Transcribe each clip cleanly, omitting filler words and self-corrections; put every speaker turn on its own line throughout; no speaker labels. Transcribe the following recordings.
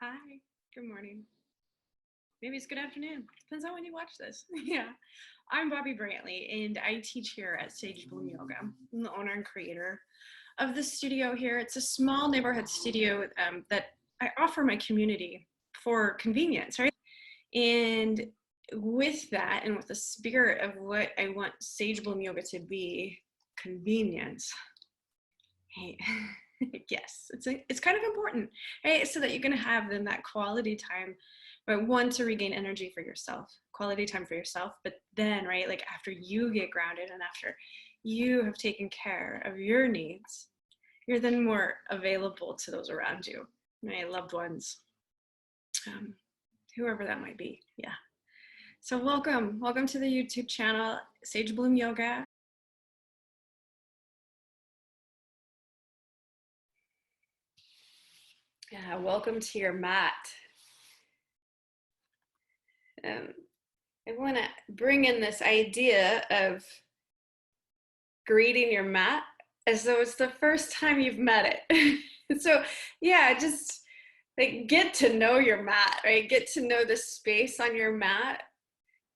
Hi, good morning. Maybe it's good afternoon. Depends on when you watch this. Yeah. I'm Bobby Brantley, and I teach here at Sage Bloom Yoga. I'm the owner and creator of the studio here. It's a small neighborhood studio that I offer my community for convenience, right? And with that, and with the spirit of what I want Sage Bloom Yoga to be, convenience. Hey, yes, it's kind of important, right? So that you're going to have then that quality time, right? One, to regain energy for yourself, quality time for yourself, but then, right, like after you get grounded and after you have taken care of your needs, you're then more available to those around you, right? Loved ones, whoever that might be. Yeah. So welcome to the YouTube channel, Sage Bloom Yoga. Yeah, welcome to your mat. I want to bring in this idea of greeting your mat as though it's the first time you've met it. So yeah, just like get to know your mat, right? Get to know the space on your mat,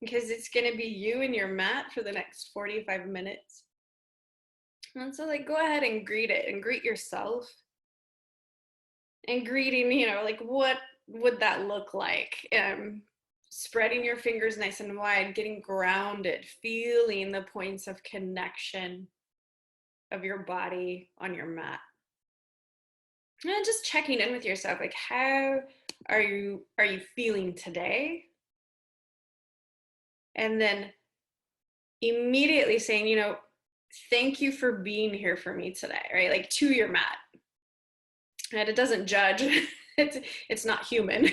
because it's going to be you and your mat for the next 45 minutes. And so like go ahead and greet it and greet yourself. And greeting, like what would that look like? Spreading your fingers nice and wide, getting grounded, feeling the points of connection of your body on your mat. And just checking in with yourself, like how are you feeling today? And then immediately saying, thank you for being here for me today, right? Like to your mat. And it doesn't judge. It's not human,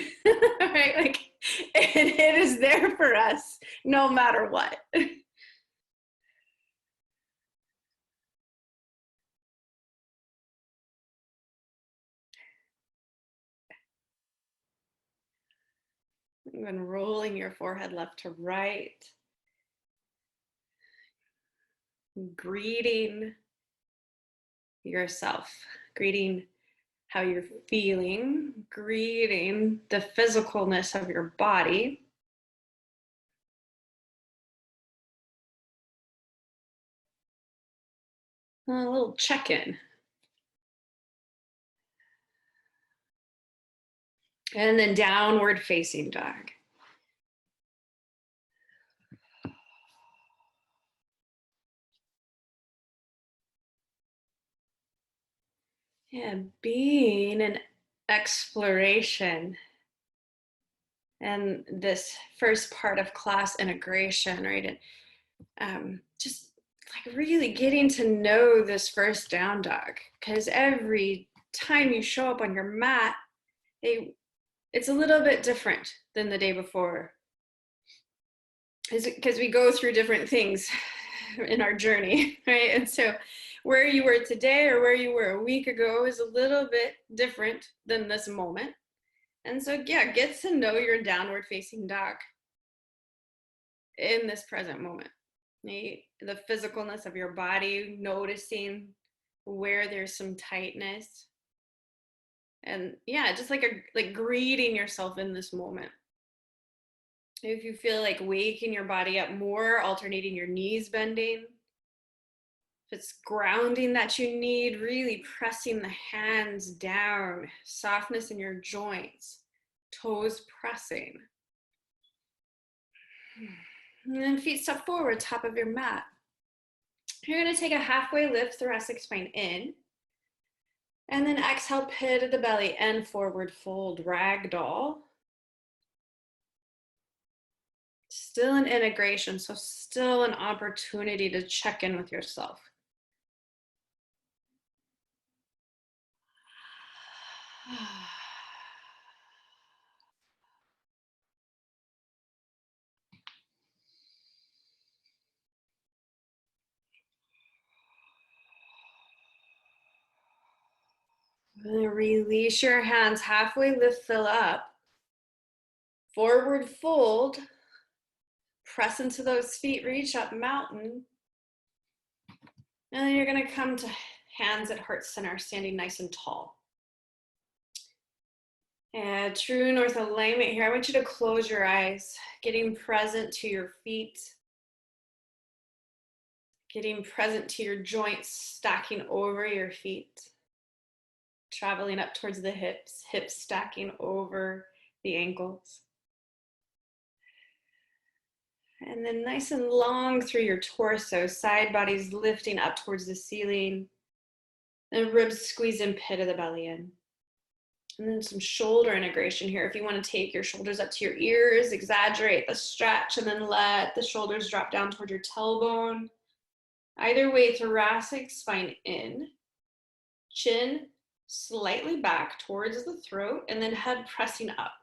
right? Like it is there for us no matter what. And rolling your forehead left to right, greeting yourself, greeting how you're feeling, greeting the physicalness of your body. A little check-in. And then downward facing dog. Yeah, being an exploration. And this first part of class integration, right? And just like really getting to know this first down dog, because every time you show up on your mat, it's a little bit different than the day before, because we go through different things in our journey, right? And so where you were today or where you were a week ago is a little bit different than this moment. And so yeah, get to know your downward facing dog in this present moment. The physicalness of your body, noticing where there's some tightness, and yeah, just like greeting yourself in this moment. If you feel like waking your body up more, alternating your knees bending. If it's grounding that you need, really pressing the hands down, softness in your joints, toes pressing. And then feet step forward, top of your mat. You're going to take a halfway lift, thoracic spine in. And then exhale, pit of the belly and forward fold, ragdoll. Still an integration, so still an opportunity to check in with yourself. Release your hands, halfway lift, fill up. Forward fold. Press into those feet, reach up, mountain. And then you're gonna come to hands at heart center, standing nice and tall. And true north alignment here. I want you to close your eyes, getting present to your feet, getting present to your joints, stacking over your feet, traveling up towards the hips, hips stacking over the ankles. And then nice and long through your torso, side bodies lifting up towards the ceiling, and ribs squeeze in, pit of the belly in. And then some shoulder integration here. If you want to take your shoulders up to your ears, exaggerate the stretch, and then let the shoulders drop down toward your tailbone. Either way, thoracic spine in, chin slightly back towards the throat, and then head pressing up.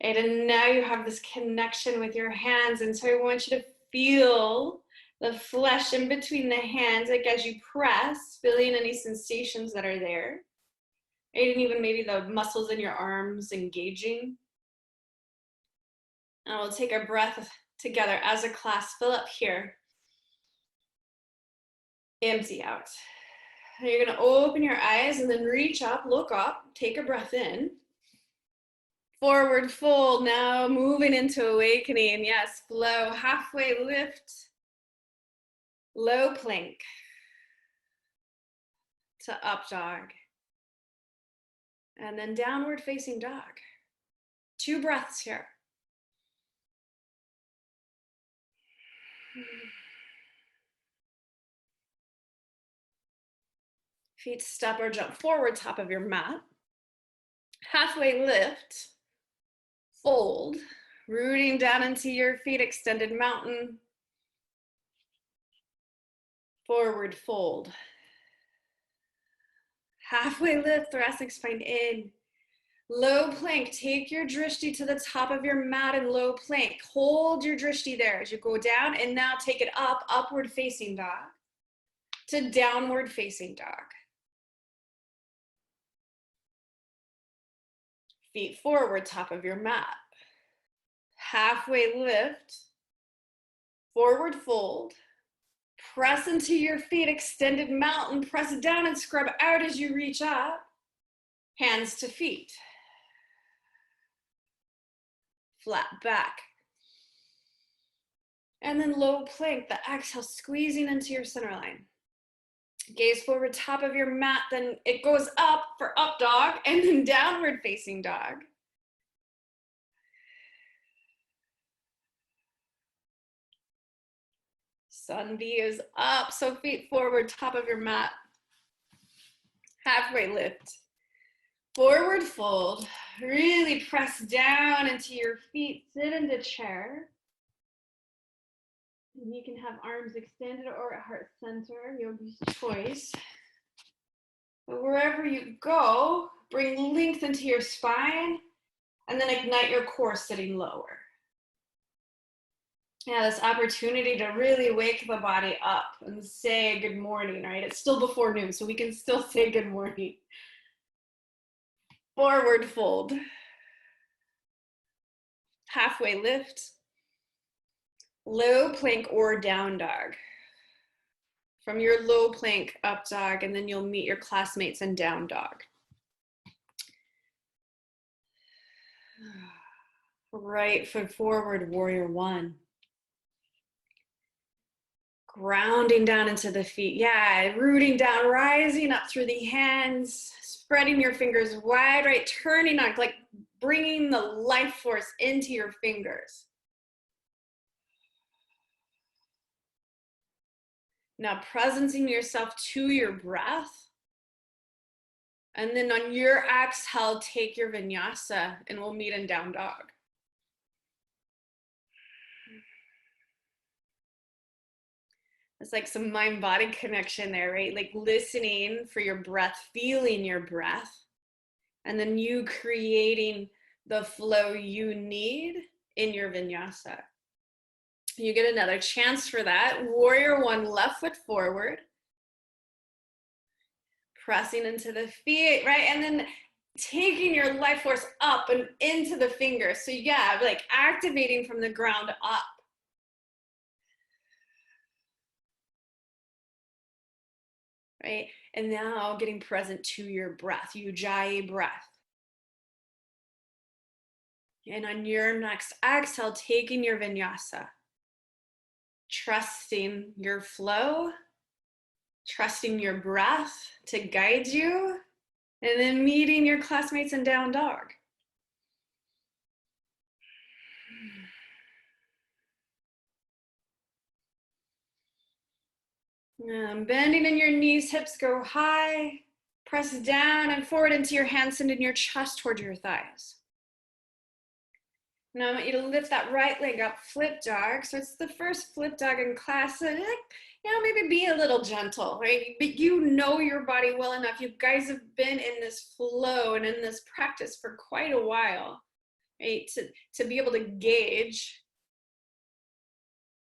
And now you have this connection with your hands. And so I want you to feel the flesh in between the hands, like as you press, feeling any sensations that are there. And even maybe the muscles in your arms engaging. And we'll take a breath together as a class. Fill up here. Empty out. You're going to open your eyes and then reach up, look up, take a breath in. Forward fold, now moving into awakening. Yes, flow, halfway lift, low plank to up dog. And then downward facing dog. 2 breaths here. Feet step or jump forward, top of your mat. Halfway lift, fold, rooting down into your feet, extended mountain. Forward fold. Halfway lift, thoracic spine in. Low plank, take your drishti to the top of your mat in low plank. Hold your drishti there as you go down, and now take it up, upward facing dog to downward facing dog. Feet forward, top of your mat. Halfway lift, forward fold. Press into your feet, extended mountain. Press down and scrub out as you reach up. Hands to feet. Flat back. And then low plank, the exhale, squeezing into your center line. Gaze forward, top of your mat, then it goes up for up dog, and then downward facing dog. Sun B is up, so feet forward, top of your mat. Halfway lift. Forward fold. Really press down into your feet, sit into chair. And you can have arms extended or at heart center, yogi's choice. But wherever you go, bring length into your spine and then ignite your core sitting lower. Yeah, this opportunity to really wake the body up and say good morning, right? It's still before noon, so we can still say good morning. Forward fold. Halfway lift. Low plank or down dog. From your low plank, up dog, and then you'll meet your classmates in down dog. Right foot forward, warrior one. Grounding down into the feet. Yeah, rooting down, rising up through the hands, spreading your fingers wide, right? Turning on, like bringing the life force into your fingers. Now presencing yourself to your breath. And then on your exhale, take your vinyasa and we'll meet in down dog. It's like some mind-body connection there, right? Like listening for your breath, feeling your breath, and then you creating the flow you need in your vinyasa. You get another chance for that. Warrior one, left foot forward. Pressing into the feet, right? And then taking your life force up and into the fingers. So yeah, like activating from the ground up. Right? And now getting present to your breath, Ujjayi breath. And on your next exhale, taking your vinyasa, trusting your flow, trusting your breath to guide you, and then meeting your classmates in down dog. Bending in your knees, hips go high, press down and forward into your hands, sending your chest towards your thighs. Now I want you to lift that right leg up, flip dog. So it's the first flip dog in class. And maybe be a little gentle, right? But you know your body well enough. You guys have been in this flow and in this practice for quite a while, right? To be able to gauge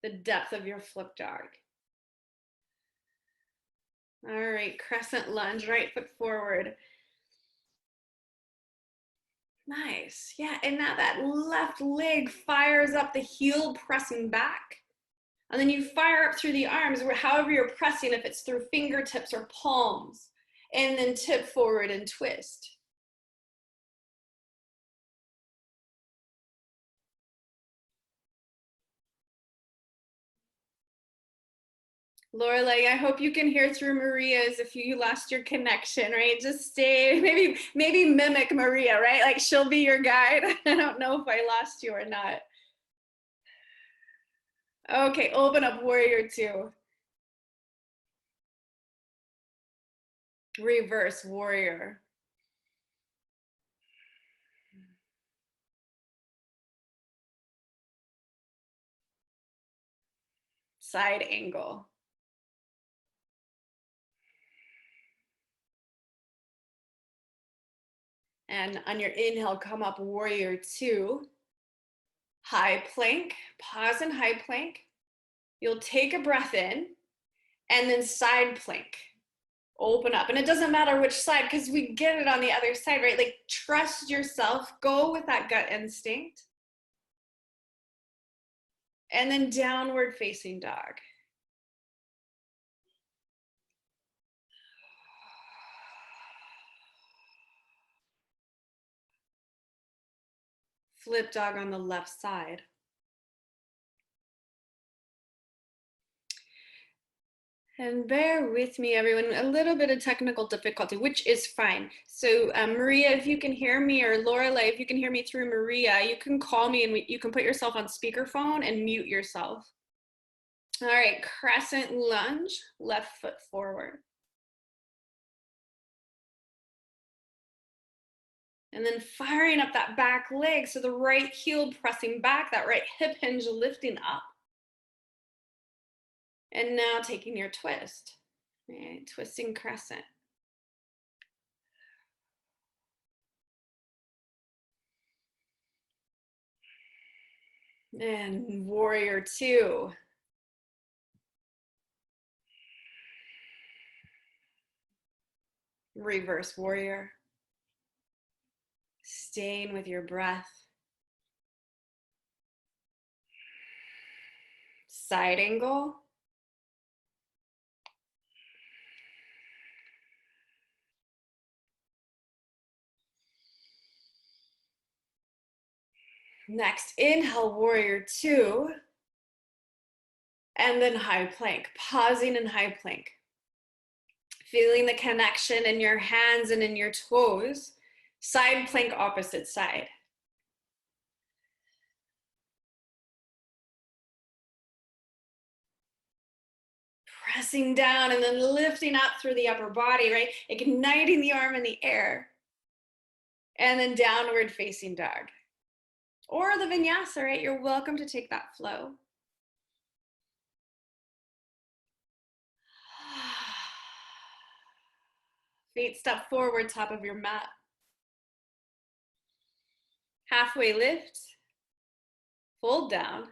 the depth of your flip dog. All right, crescent lunge, right foot forward. Nice, yeah, and now that left leg fires up, the heel pressing back. And then you fire up through the arms, or however you're pressing, if it's through fingertips or palms, and then tip forward and twist. Lorelei, I hope you can hear through Maria's if you lost your connection, right? Just stay, maybe mimic Maria, right? Like she'll be your guide. I don't know if I lost you or not. Okay, open up warrior two. Reverse warrior. Side angle. And on your inhale, come up warrior two. High plank, pause in high plank. You'll take a breath in and then side plank. Open up. And it doesn't matter which side because we get it on the other side, right? Like trust yourself, go with that gut instinct. And then downward facing dog. Flip dog on the left side. And bear with me, everyone, a little bit of technical difficulty, which is fine. So Maria, if you can hear me, or Lorelei, if you can hear me through Maria, you can call me and you can put yourself on speakerphone and mute yourself. All right, crescent lunge, left foot forward. And then firing up that back leg, so the right heel pressing back, that right hip hinge lifting up. And now taking your twist, right? Twisting crescent. And warrior two. Reverse warrior. Staying with your breath. Side angle. Next, inhale, warrior two. And then high plank, pausing in high plank. Feeling the connection in your hands and in your toes. Side plank, opposite side. Pressing down and then lifting up through the upper body, right? Igniting the arm in the air. And then downward facing dog. Or the vinyasa, right? You're welcome to take that flow. Feet step forward, top of your mat. Halfway lift, fold down,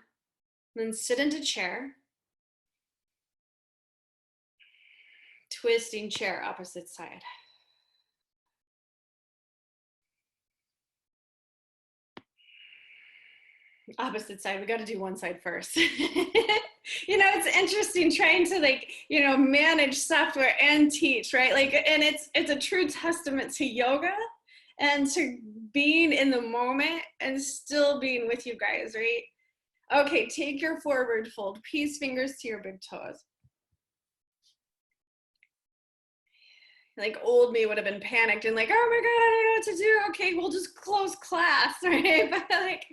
then sit into chair. Twisting chair, opposite side. Opposite side, we got to do one side first. It's interesting trying to manage software and teach, right? And it's a true testament to yoga and to being in the moment and still being with you guys, right? Okay, take your forward fold, peace fingers to your big toes. Like old me would have been panicked and like, oh my God, I don't know what to do. Okay, we'll just close class, right? But like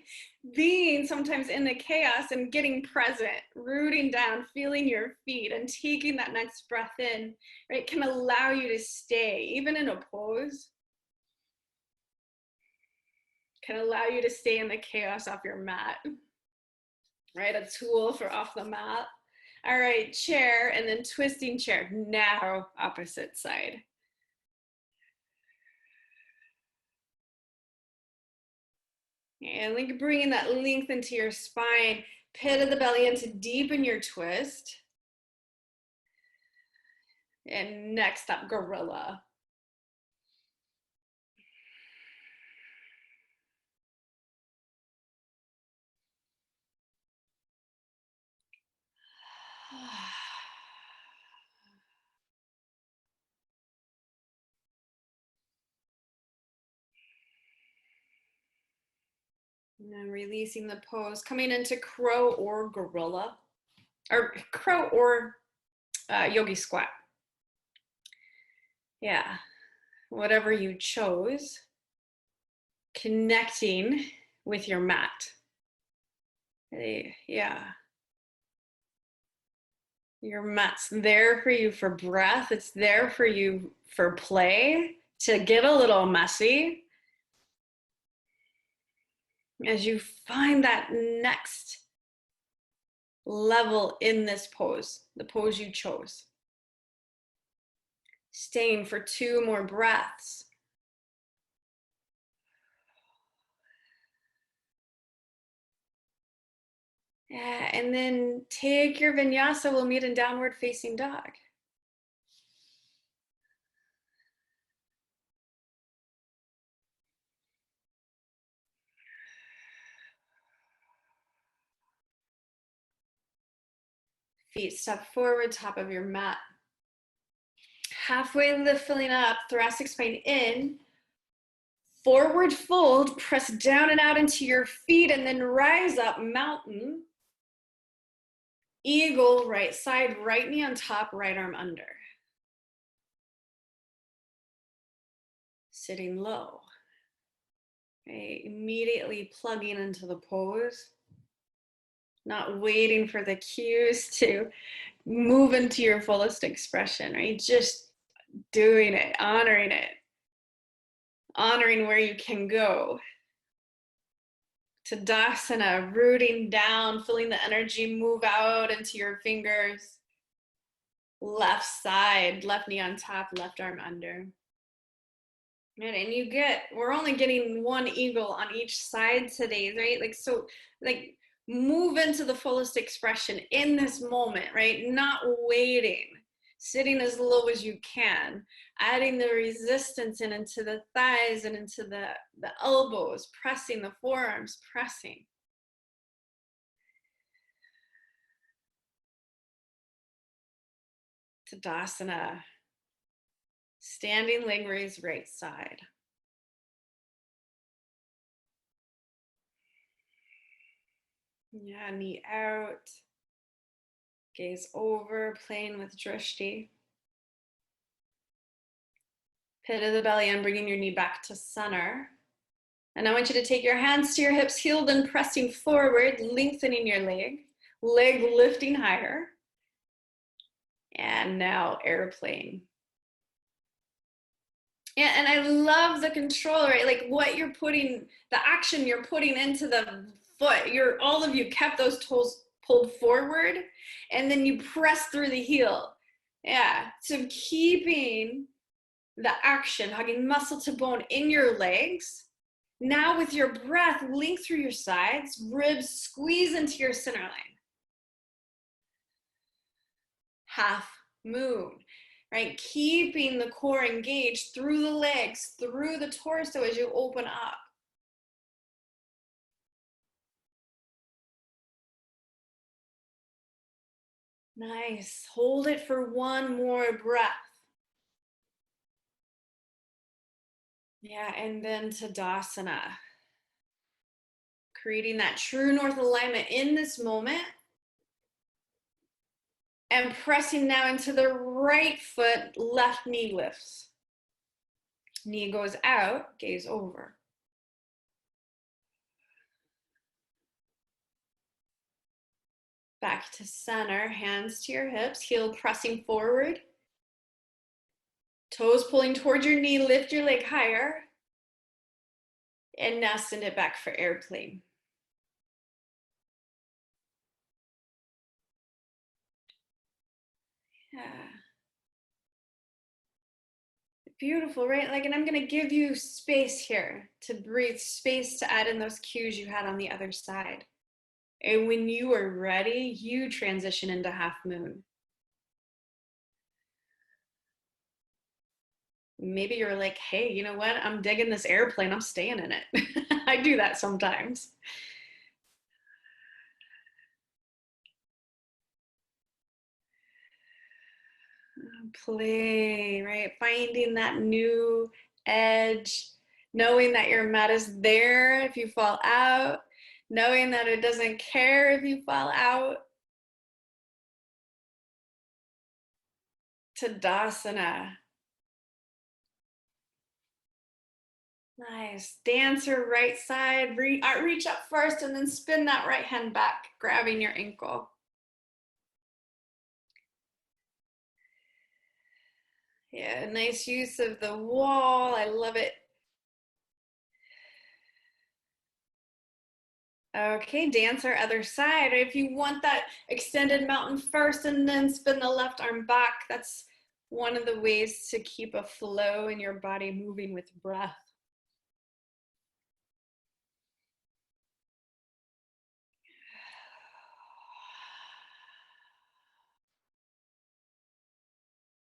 being sometimes in the chaos and getting present, rooting down, feeling your feet and taking that next breath in, right, can allow you to stay, even in a pose, can allow you to stay in the chaos off your mat, right? A tool for off the mat. All right, chair and then twisting chair. Now opposite side. And like bringing that length into your spine, pit of the belly in to deepen your twist. And next up, gorilla. And then releasing the pose, coming into crow or gorilla, or crow or yogi squat. Yeah, whatever you chose, connecting with your mat. Yeah. Your mat's there for you for breath. It's there for you for play, to get a little messy as you find that next level in this pose, the pose you chose. Staying for 2 more breaths. Yeah, and then take your vinyasa. We'll meet in downward facing dog. Feet step forward, top of your mat. Halfway lift, filling up, thoracic spine in. Forward fold, press down and out into your feet, and then rise up, mountain. Eagle, right side, right knee on top, right arm under. Sitting low. Okay, immediately plugging into the pose. Not waiting for the cues to move into your fullest expression, right? Just doing it, honoring where you can go. Tadasana, rooting down, feeling the energy move out into your fingers. Left side, left knee on top, left arm under. And you get, we're only getting 1 eagle on each side today, right? Like, so like move into the fullest expression in this moment, right? Not waiting, sitting as low as you can, adding the resistance in into the thighs and into the elbows, pressing the forearms, pressing. Tadasana, standing leg raise right side. Yeah, knee out, gaze over, playing with drishti. Pit of the belly and bringing your knee back to center. And I want you to take your hands to your hips, heeled and pressing forward, lengthening your leg lifting higher. And now airplane. Yeah, and I love the control, right? Like what you're putting, the action you're putting into the foot. All of you kept those toes pulled forward, and then you press through the heel. Yeah, so keeping the action, hugging muscle to bone in your legs. Now with your breath, link through your sides, ribs squeeze into your center line. Half moon, right? Keeping the core engaged through the legs, through the torso as you open up. Nice. Hold it for 1 more breath. Yeah, and then Tadasana. Creating that true north alignment in this moment and pressing now into the right foot, left knee lifts. Knee goes out, gaze over. Back to center, hands to your hips, heel pressing forward. Toes pulling towards your knee, lift your leg higher. And now send it back for airplane. Yeah. Beautiful, right? Like, and I'm going to give you space here to breathe, space to add in those cues you had on the other side. And when you are ready, you transition into half moon. Maybe you're like, hey, you know what? I'm digging this airplane. I'm staying in it. I do that sometimes. Play, right? Finding that new edge, knowing that your mat is there if you fall out, knowing that it doesn't care if you fall out. Tadasana. Nice. Dancer right side. Reach up first and then spin that right hand back, grabbing your ankle. Yeah, nice use of the wall. I love it. Okay, dancer other side. If you want that extended mountain first and then spin the left arm back, that's one of the ways to keep a flow in your body moving with breath.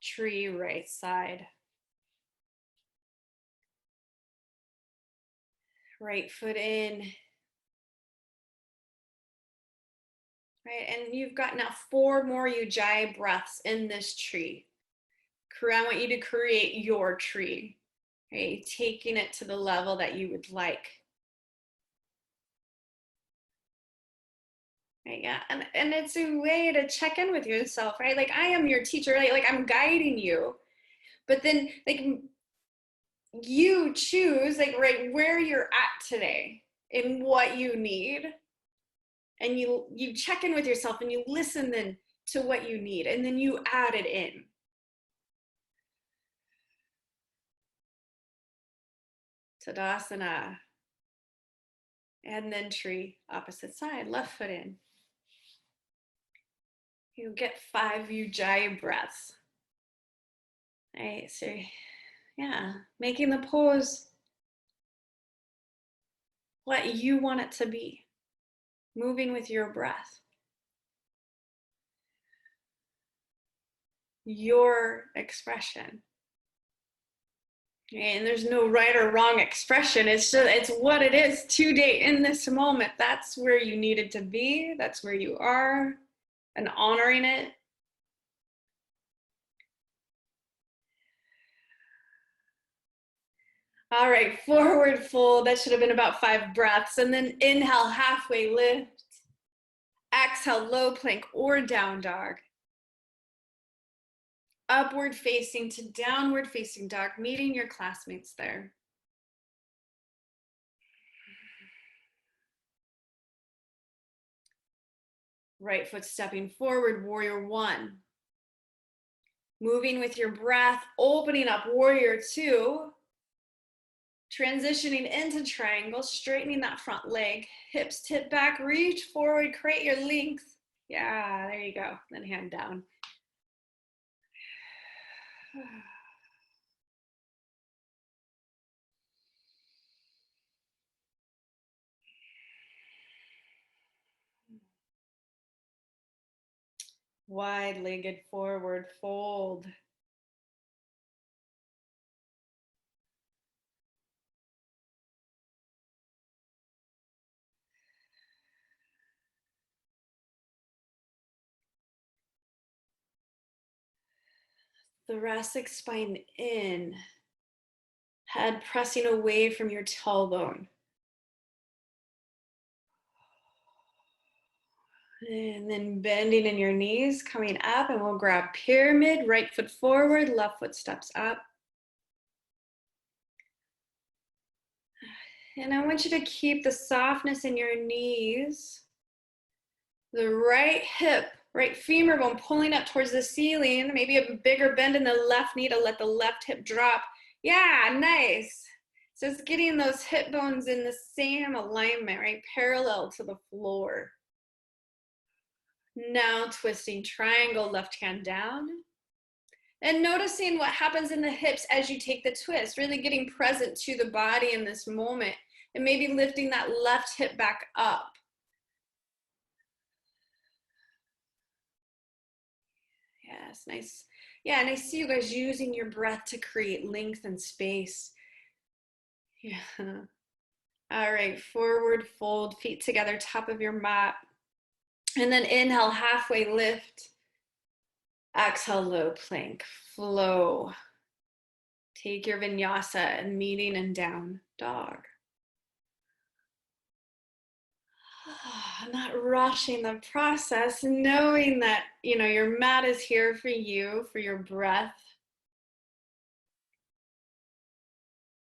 Tree right side. Right foot in. Right, and you've got now 4 more Ujjayi breaths in this tree. I want you to create your tree, right? Taking it to the level that you would like. Right, yeah, and it's a way to check in with yourself, right? Like, I am your teacher, right? Like, I'm guiding you, but then like you choose like right where you're at today and what you need, and you check in with yourself and you listen then to what you need, and then you add it in. Tadasana. And then tree, opposite side, left foot in. You get 5 Ujjayi breaths. All right, so yeah, making the pose what you want it to be, moving with your breath, your expression. And there's no right or wrong expression. It's what it is today in this moment. That's where you needed to be. That's where you are, and honoring it. All right, forward fold. That should have been about 5 breaths. And then inhale, halfway lift. Exhale, low plank or down dog. Upward facing to downward facing dog, meeting your classmates there. Right foot stepping forward, warrior 1. Moving with your breath, opening up, warrior 2. Transitioning into triangle, straightening that front leg. Hips tip back, reach forward, create your length. Yeah, there you go. Then hand down. Wide-legged forward fold. Thoracic spine in. Head pressing away from your tailbone. And then bending in your knees, coming up, and we'll grab pyramid, right foot forward, left foot steps up. And I want you to keep the softness in your knees. The right hip, right femur bone pulling up towards the ceiling. Maybe a bigger bend in the left knee to let the left hip drop. Yeah, nice. So it's getting those hip bones in the same alignment, right? Parallel to the floor. Now twisting triangle, left hand down. And noticing what happens in the hips as you take the twist, really getting present to the body in this moment. And maybe lifting that left hip back up. Yes, nice. Yeah, and I see you guys using your breath to create length and space. Yeah. All right, forward fold, feet together, top of your mat. And then inhale, halfway lift. Exhale, low plank, flow. Take your vinyasa and meeting and down dog. Not rushing the process, knowing that, your mat is here for you, for your breath.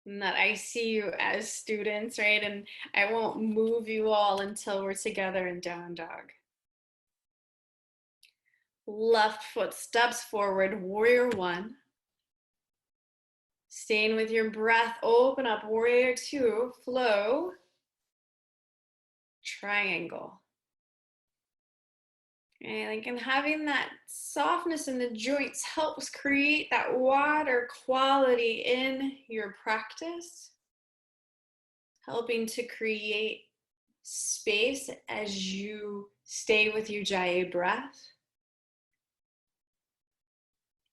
And that I see you as students, right? And I won't move you all until we're together in down dog. Left foot steps forward, warrior one. Staying with your breath, open up, warrior two, flow. Triangle. Okay, and having that softness in the joints helps create that water quality in your practice, helping to create space as you stay with your Ujjayi breath.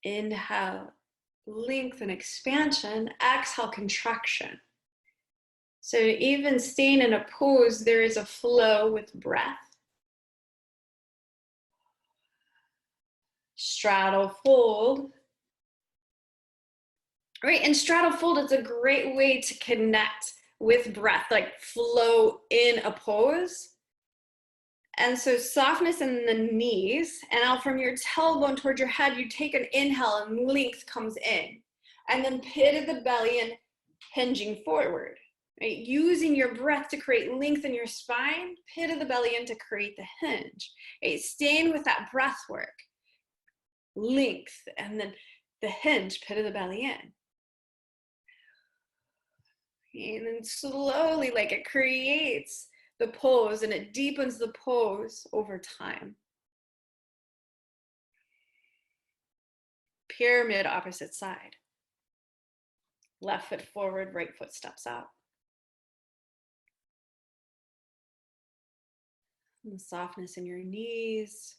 Inhale, length and expansion. Exhale, contraction. So even staying in a pose, there is a flow with breath. Straddle fold. Right, and straddle fold is a great way to connect with breath, like flow in a pose. And so softness in the knees, and now from your tailbone towards your head, you take an inhale and length comes in. And then pit of the belly and hinging forward. Right? Using your breath to create length in your spine, pit of the belly in to create the hinge. Right? Staying with that breath work. Length, and then the hinge, pit of the belly in. And then slowly, like it creates the pose and it deepens the pose over time. Pyramid, opposite side. Left foot forward, right foot steps out. And the softness in your knees.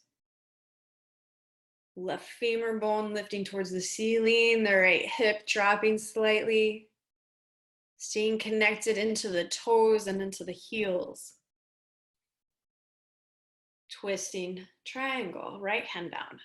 Left femur bone lifting towards the ceiling, the right hip dropping slightly. Staying connected into the toes and into the heels. Twisting triangle, right hand down.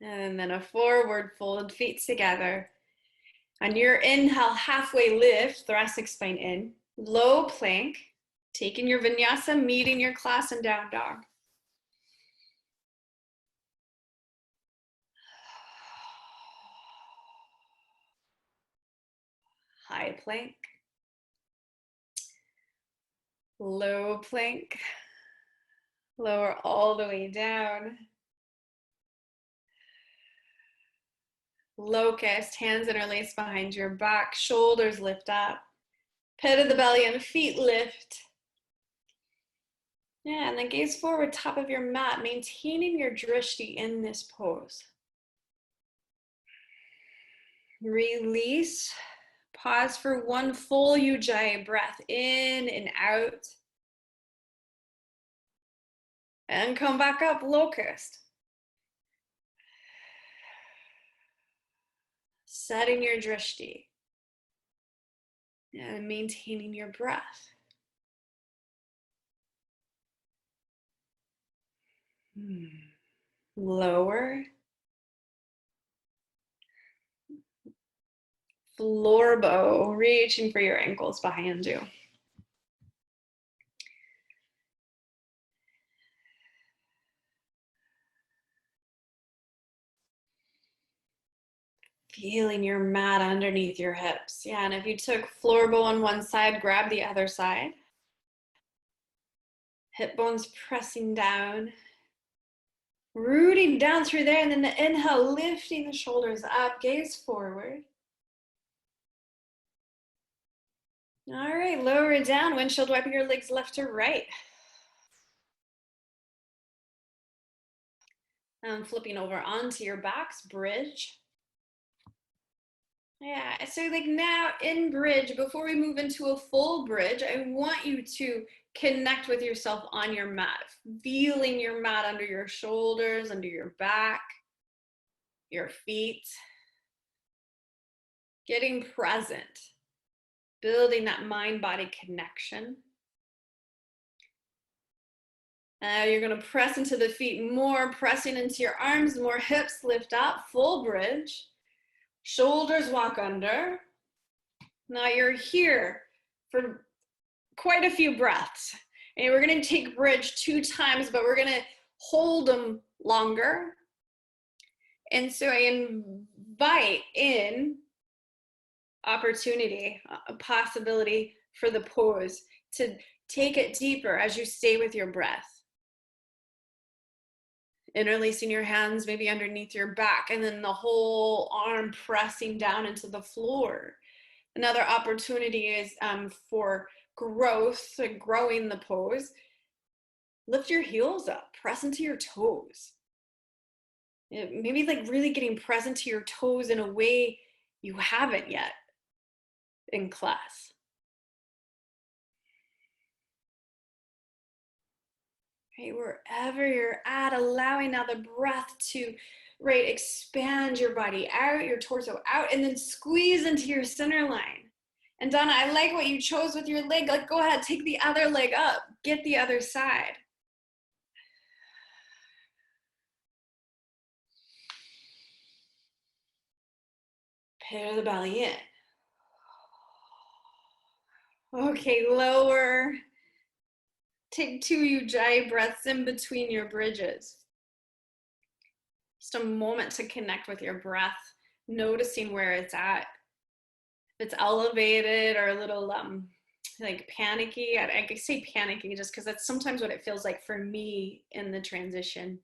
And then a forward fold, feet together. On your inhale, halfway lift, thoracic spine in. Low plank, taking your vinyasa, meeting your class in down dog. High plank. Low plank. Lower all the way down. Locust, hands interlaced behind your back, shoulders lift up. Pit of the belly and feet lift. Yeah, and then gaze forward, top of your mat, maintaining your drishti in this pose. Release. Pause for one full Ujjayi breath in and out. And come back up, locust. setting your drishti, and maintaining your breath. Lower. Floor bow, reaching for your ankles behind you. Feeling your mat underneath your hips. Yeah, and if you took floor bow on one side, grab the other side. Hip bones pressing down. Rooting down through there, and then the inhale, lifting the shoulders up, gaze forward. All right, lower it down, windshield wiping your legs left to right. And flipping over onto your backs, bridge. Yeah, so like now in bridge, before we move into a full bridge, I want you to connect with yourself on your mat, feeling your mat under your shoulders, under your back, your feet, getting present, building that mind-body connection. You're gonna press into the feet more, pressing into your arms, more hips, lift up, full bridge. Shoulders walk under. Now you're here for quite a few breaths. And we're gonna take bridge 2 times, but we're gonna hold them longer. And so I invite in opportunity, a possibility for the pose to take it deeper as you stay with your breath. Interlacing your hands maybe underneath your back, and then the whole arm pressing down into the floor. Another opportunity is for growth, so growing the pose. Lift your heels up, press into your toes. Maybe like really getting present to your toes in a way you haven't yet in class. Right, wherever you're at, allowing now the breath to, right, expand your body out, your torso out, and then squeeze into your center line. And Donna, I like what you chose with your leg. Like, go ahead, take the other leg up, get the other side. Pare the belly in. Okay, lower. Take 2 ujjayi breaths in between your bridges. Just a moment to connect with your breath, noticing where it's at. If it's elevated or a little like panicky, I could say panicky just because that's sometimes what it feels like for me in the transition.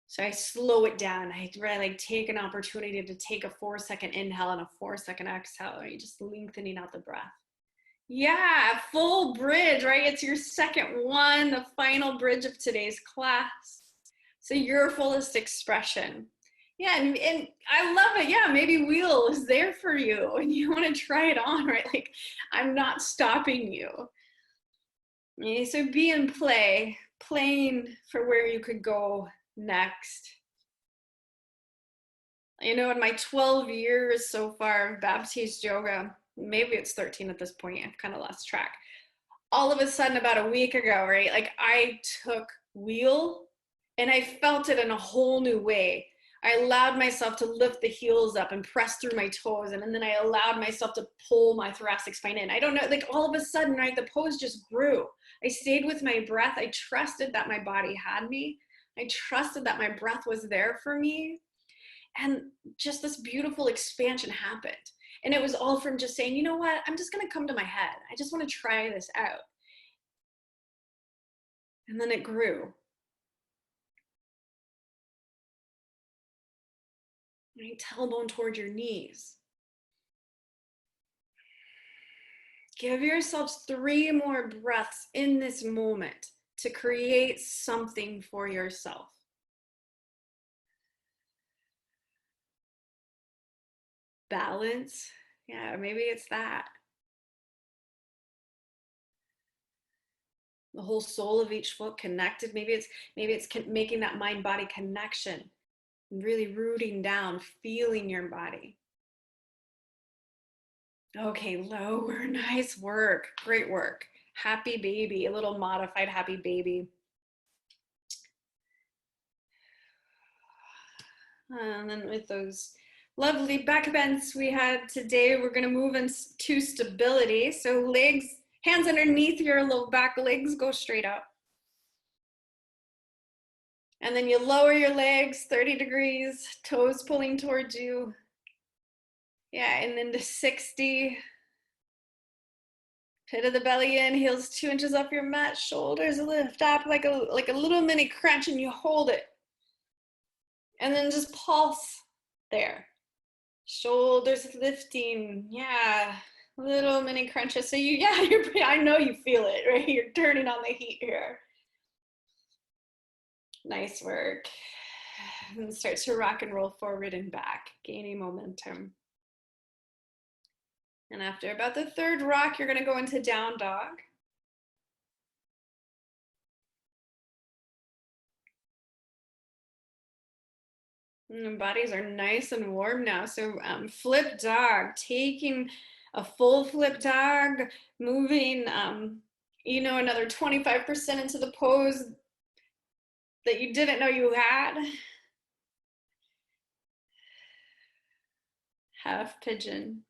So I slow it down. I really like take an opportunity to take a 4-second inhale and a 4-second exhale. Or you just lengthening out the breath. Yeah, full bridge, right? It's your second one, the final bridge of today's class. So your fullest expression. Yeah, and I love it. Yeah, maybe wheel is there for you and you want to try it on, right? Like, I'm not stopping you. Okay, so be in play, playing for where you could go next. You know, in my 12 years so far of Baptiste yoga, maybe it's 13 at this point, I've kind of lost track. All of a sudden, about a week ago, right, like I took wheel and I felt it in a whole new way. I allowed myself to lift the heels up and press through my toes, and then I allowed myself to pull my thoracic spine in. I don't know, like all of a sudden, right, the pose just grew. I stayed with my breath. I trusted that my body had me. I trusted that my breath was there for me. And just this beautiful expansion happened. And it was all from just saying, you know what, I'm just gonna come to my head. I just wanna try this out. And then it grew. Right, tailbone toward your knees. Give yourselves 3 more breaths in this moment to create something for yourself. Balance, yeah, maybe it's that. The whole sole of each foot connected. Maybe it's making that mind-body connection, really rooting down, feeling your body. Okay, lower. Nice work. Great work. Happy baby, a little modified happy baby. And then with those lovely back bends we had today, we're going to move into stability. So legs, hands underneath your low back, legs go straight up. And then you lower your legs 30 degrees, toes pulling towards you. Yeah, and then to 60. Pit of the belly in, heels 2 inches off your mat, shoulders lift up like a little mini crunch, and you hold it. And then just pulse there. Shoulders lifting, yeah. Little mini crunches. So I know you feel it, right? You're turning on the heat here. Nice work. And start to rock and roll forward and back, gaining momentum. And after about the third rock, you're gonna go into down dog. And bodies are nice and warm now. So flip dog, taking a full flip dog, moving, another 25% into the pose that you didn't know you had. Half pigeon.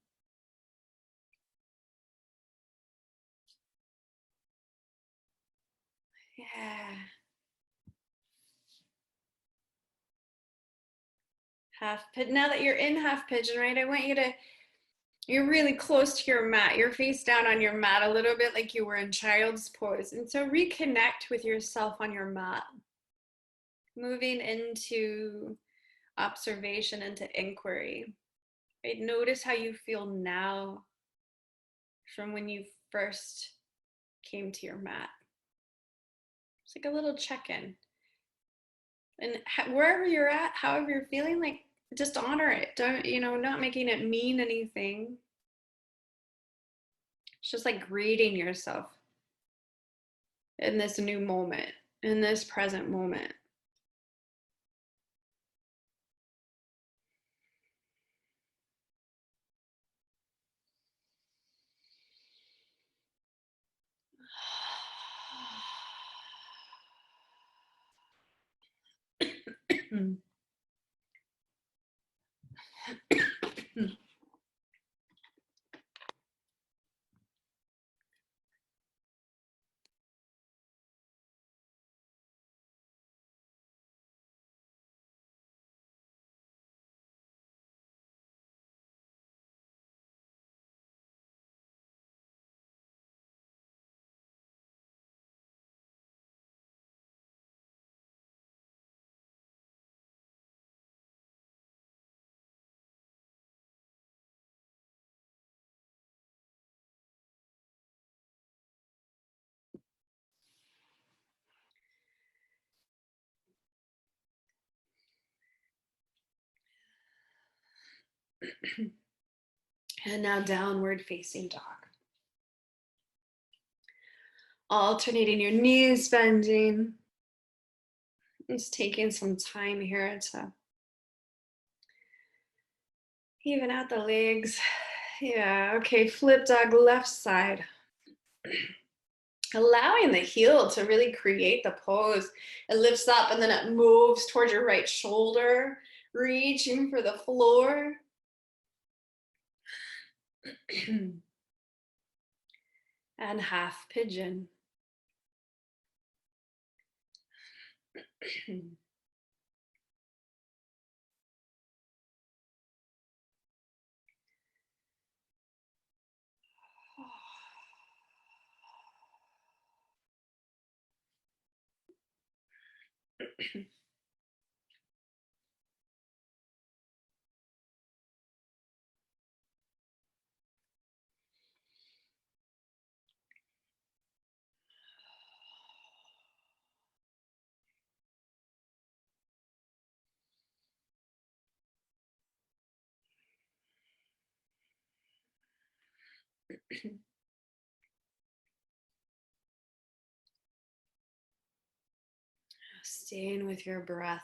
Yeah. Half pigeon. Now that you're in half pigeon, right, I want you to, you're really close to your mat. You're face down on your mat a little bit like you were in child's pose. And so reconnect with yourself on your mat. Moving into observation, into inquiry. Right? Notice how you feel now from when you first came to your mat. It's like a little check-in. And wherever you're at, however you're feeling, like just honor it. Don't, not making it mean anything. It's just like greeting yourself in this new moment, in this present moment. And now downward facing dog. Alternating your knees bending. Just taking some time here to even out the legs. Yeah, okay, flip dog left side. Allowing the heel to really create the pose. It lifts up and then it moves towards your right shoulder, reaching for the floor. And half pigeon. Staying with your breath.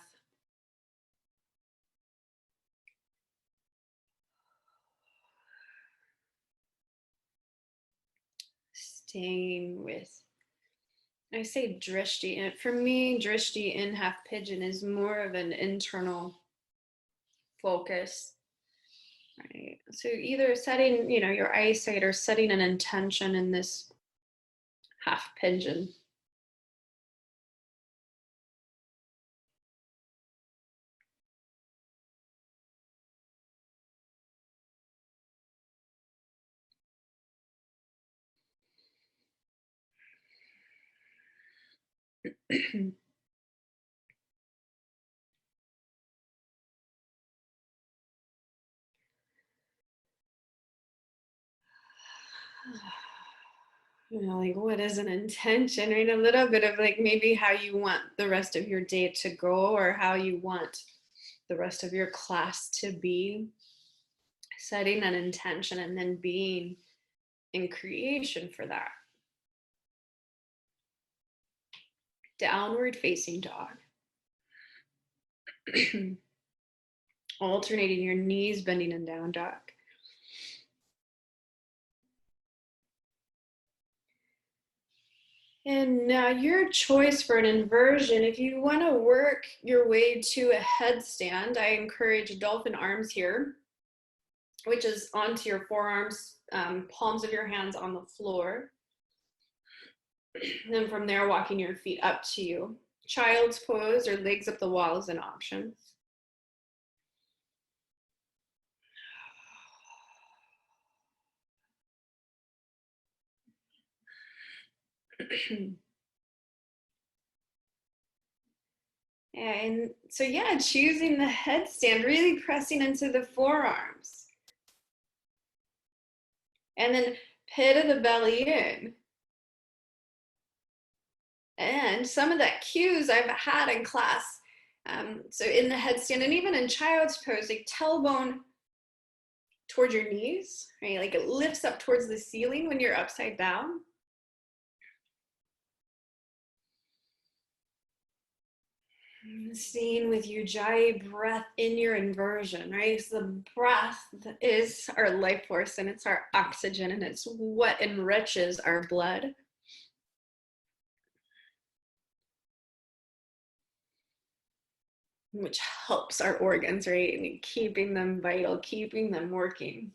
Staying with, I say drishti, and for me, drishti in half pigeon is more of an internal focus, right? So either setting, your eyesight or setting an intention in this half pigeon. Like what is an intention, right? A little bit of like maybe how you want the rest of your day to go or how you want the rest of your class to be. Setting an intention and then being in creation for that. Downward facing dog. Alternating your knees, bending in down dog. And now your choice for an inversion, if you want to work your way to a headstand, I encourage dolphin arms here, which is onto your forearms, palms of your hands on the floor. And then from there, walking your feet up to you. Child's pose or legs up the wall is an option. And so, yeah, choosing the headstand, really pressing into the forearms. And then pit of the belly in. And some of that cues I've had in class, so in the headstand and even in child's pose, like tailbone towards your knees, right? Like it lifts up towards the ceiling when you're upside down. Staying with Ujjayi, breath in your inversion, right? So the breath is our life force and it's our oxygen and it's what enriches our blood. Which helps our organs, right? And keeping them vital, keeping them working.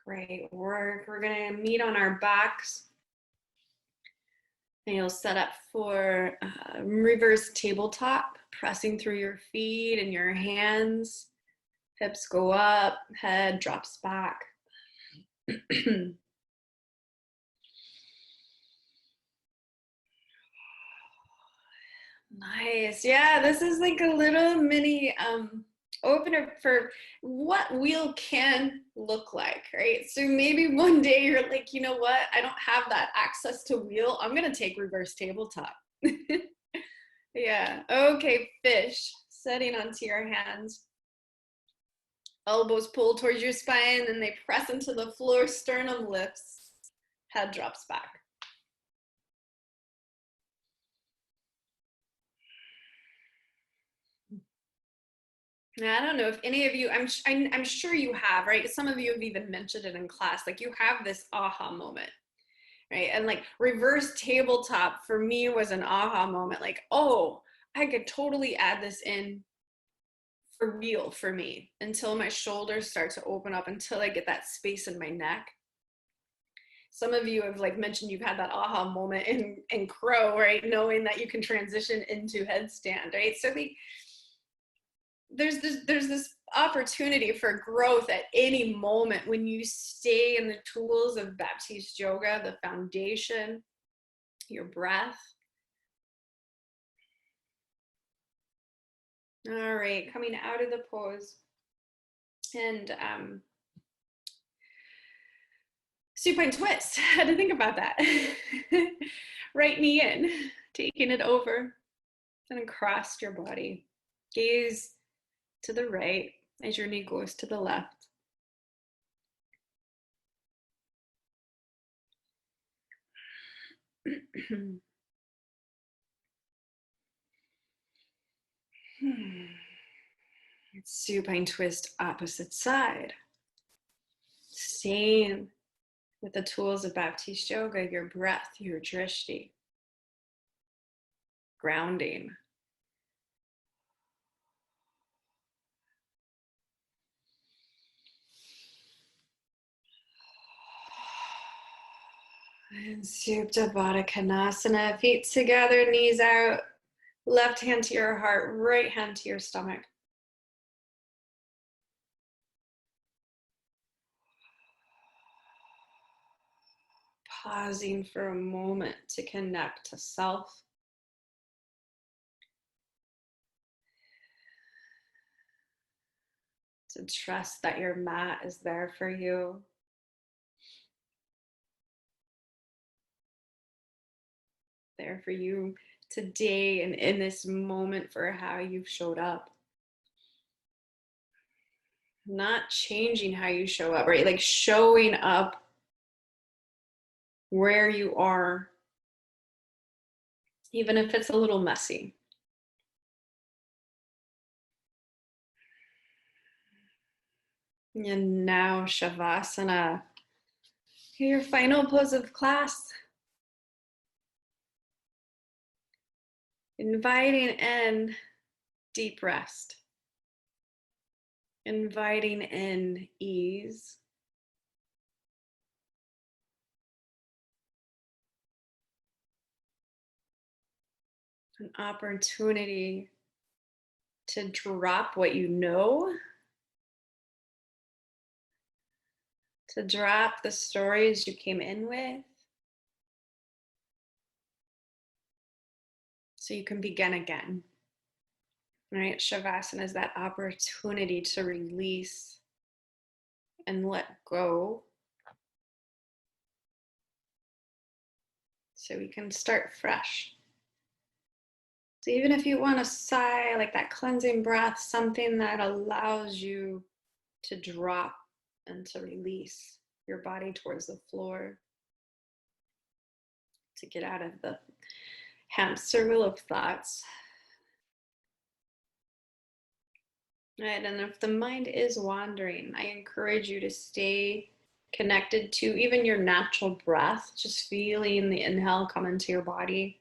Great work. We're gonna meet on our backs. And you'll set up for reverse tabletop, pressing through your feet and your hands. Hips go up, head drops back. Nice. Yeah, this is like a little mini opener for what wheel can look like, right? So maybe one day you're like, you know what? I don't have that access to wheel. I'm going to take reverse tabletop. Yeah. Okay, fish. Setting onto your hands. Elbows pull towards your spine and they press into the floor. Sternum lifts. Head drops back. I don't know if any of you, I'm sure you have, right? Some of you have even mentioned it in class. Like you have this aha moment, right? And like reverse tabletop for me was an aha moment. Like, oh, I could totally add this in for real for me until my shoulders start to open up, until I get that space in my neck. Some of you have like mentioned you've had that aha moment in crow, right? Knowing that you can transition into headstand, right? So there's this opportunity for growth at any moment when you stay in the tools of Baptiste yoga, the foundation, your breath. All right, coming out of the pose and supine twist. Had to think about that. Right knee in, taking it over and across your body. Gaze to the right as your knee goes to the left. Supine twist opposite side. Staying with the tools of Baptiste Yoga, your breath, your drishti. Grounding. And Supta Baddha Konasana, feet together, knees out, left hand to your heart, right hand to your stomach. Pausing for a moment to connect to self. To trust that your mat is there for you. There for you today and in this moment for how you've showed up. Not changing how you show up, right? Like showing up where you are, even if it's a little messy. And now Shavasana, your final pose of class. Inviting in deep rest. Inviting in ease. An opportunity to drop what you know. To drop the stories you came in with. So you can begin again. Right? Shavasana is that opportunity to release and let go. So we can start fresh. So even if you want to sigh, like that cleansing breath, something that allows you to drop and to release your body towards the floor, to get out of the hamster wheel of thoughts. Right, and if the mind is wandering, I encourage you to stay connected to even your natural breath, just feeling the inhale come into your body.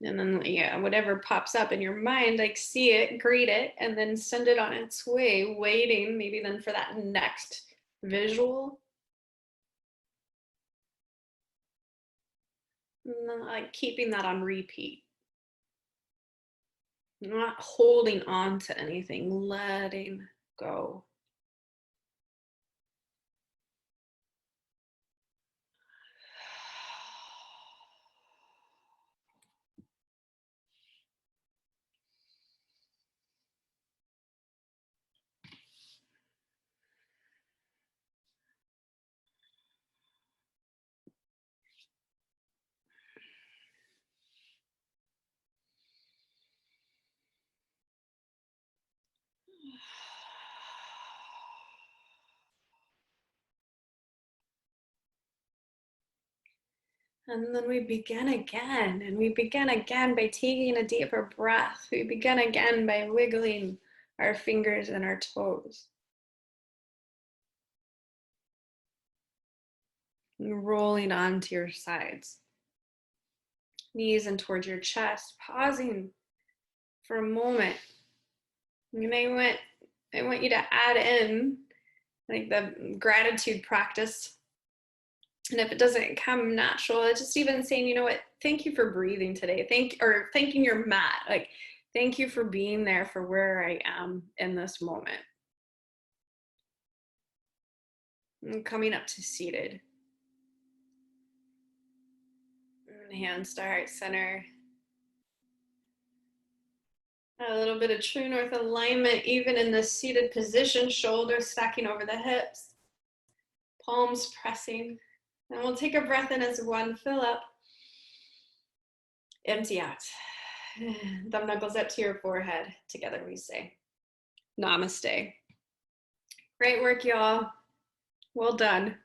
And then, yeah, whatever pops up in your mind, like see it, greet it, and then send it on its way, waiting maybe then for that next visual. And then, like keeping that on repeat. Not holding on to anything, letting go. And then we begin again, and we begin again by taking a deeper breath. We begin again by wiggling our fingers and our toes. And rolling onto your sides. Knees in towards your chest, pausing for a moment. And I want you to add in like the gratitude practice. And if it doesn't come natural, it's just even saying, you know what, thank you for breathing today. Thanking your mat. Like, thank you for being there for where I am in this moment. And coming up to seated. Hands to heart center. A little bit of true north alignment, even in the seated position, shoulders stacking over the hips, palms pressing. And we'll take a breath in as one, fill up, empty out. Thumb knuckles up to your forehead. Together we say, Namaste. Great work, y'all. Well done.